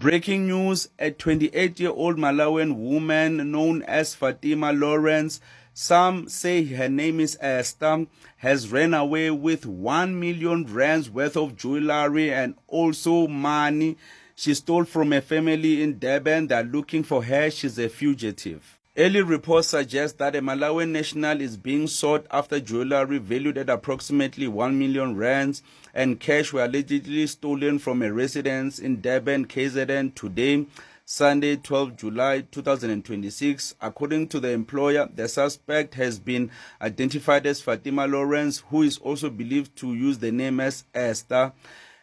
Breaking news, a 28-year-old Malawian woman known as Fatima Lawrence, some say her name is Esther, has ran away with 1 million rands worth of jewelry and also money she stole from a family in Durban. They're looking for her. She's a fugitive. Early reports suggest that a Malawian national is being sought after jewelry valued at approximately 1 million rands and cash were allegedly stolen from a residence in Durban, KZN today, Sunday, 12 July 2026. According to the employer, the suspect has been identified as Fatima Lawrence, who is also believed to use the name as Esther,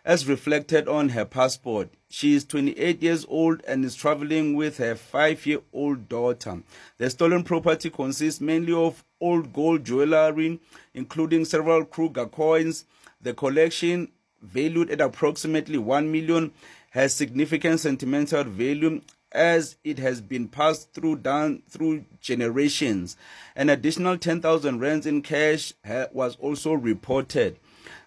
as reflected on her passport. She is 28 years old and is traveling with her 5-year-old daughter. The stolen property consists mainly of old gold jewelry, including several Kruger coins. The collection, valued at approximately 1 million, has significant sentimental value as it has been passed down through generations. An additional 10,000 rands in cash was also reported.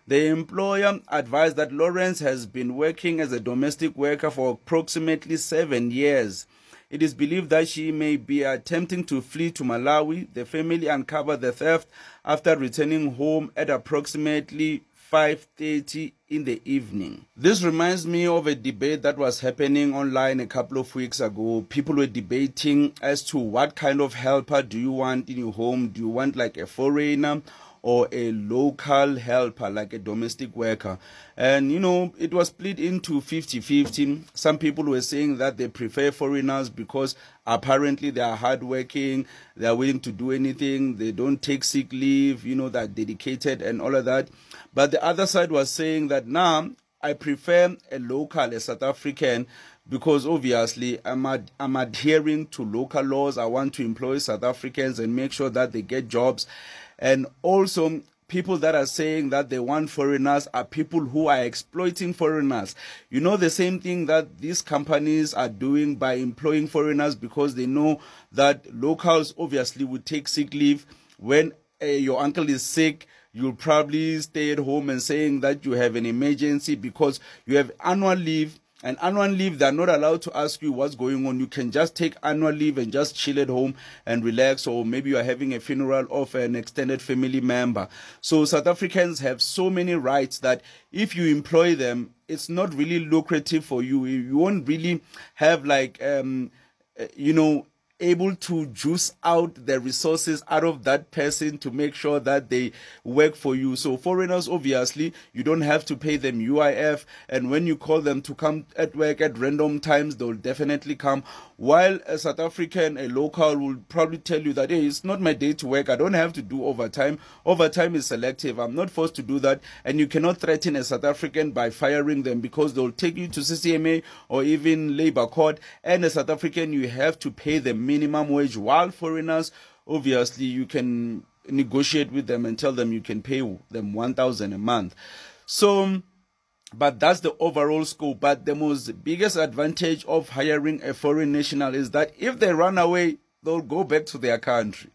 The employer advised that Lawrence has been working as a domestic worker for approximately 7 years. It is believed that she may be attempting to flee to Malawi. The family uncovered the theft after returning home at approximately 5:30 in the evening. This reminds me of a debate that was happening online a couple of weeks ago. People were debating as to what kind of helper do you want in your home. Do you want like a foreigner or a local helper, like a domestic worker? And, it was split into 50-50. Some people were saying that they prefer foreigners because apparently they are hardworking, they are willing to do anything, they don't take sick leave, they're dedicated and all of that. But the other side was saying that, I prefer a local, a South African, because obviously I'm adhering to local laws. I want to employ South Africans and make sure that they get jobs. And also, people that are saying that they want foreigners are people who are exploiting foreigners. The same thing that these companies are doing by employing foreigners because they know that locals obviously would take sick leave. When your uncle is sick, you'll probably stay at home and saying that you have an emergency because you have annual leave. And annual leave, they're not allowed to ask you what's going on. You can just take annual leave and just chill at home and relax, or maybe you're having a funeral of an extended family member. So South Africans have so many rights that if you employ them, it's not really lucrative for you. You won't really have able to juice out the resources out of that person to make sure that they work for you. So foreigners, obviously, you don't have to pay them UIF, and when you call them to come at work at random times, they'll definitely come. While a South African, a local, will probably tell you that, hey, it's not my day to work, I don't have to do overtime. Overtime is selective, I'm not forced to do that. And you cannot threaten a South African by firing them because they'll take you to CCMA or even labor court. And a South African, you have to pay them minimum wage, while foreigners, obviously, you can negotiate with them and tell them you can pay them 1,000 a month. So, but that's the overall scope. But the biggest advantage of hiring a foreign national is that if they run away, they'll go back to their country.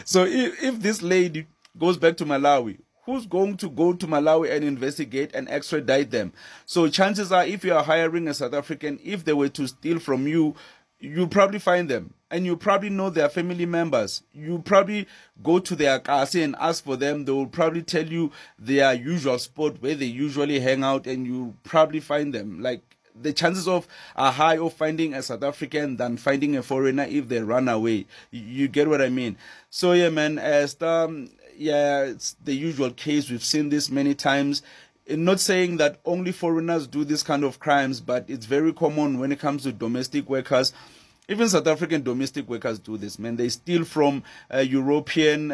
So if this lady goes back to Malawi, who's going to go to Malawi and investigate and extradite them? So chances are, if you are hiring a South African, if they were to steal from you, you'll probably find them and you probably know their family members. You probably go to their kasi and ask for them. They will probably tell you their usual spot where they usually hang out, and you probably find them. Like, the chances are high of finding a South African than finding a foreigner if they run away. You get what I mean? So yeah, man, it's the usual case. We've seen this many times. I'm not saying that only foreigners do this kind of crimes, but it's very common when it comes to domestic workers. Even South African domestic workers do this, man. They steal from European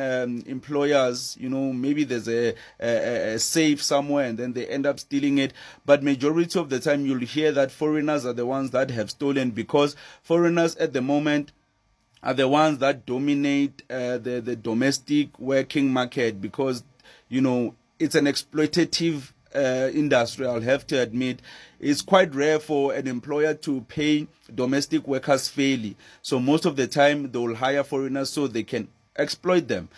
employers. Maybe there's a safe somewhere and then they end up stealing it. But majority of the time, you'll hear that foreigners are the ones that have stolen, because foreigners at the moment are the ones that dominate the domestic working market, because, it's an exploitative industry, I'll have to admit. It's quite rare for an employer to pay domestic workers fairly. So most of the time, they will hire foreigners so they can exploit them.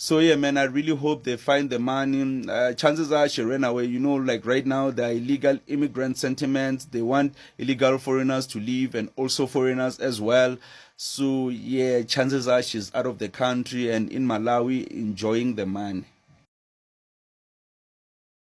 So yeah, man, I really hope they find the money. Chances are she ran away. Like right now, there are illegal immigrant sentiments. They want illegal foreigners to leave and also foreigners as well. So yeah, chances are she's out of the country and in Malawi enjoying the money.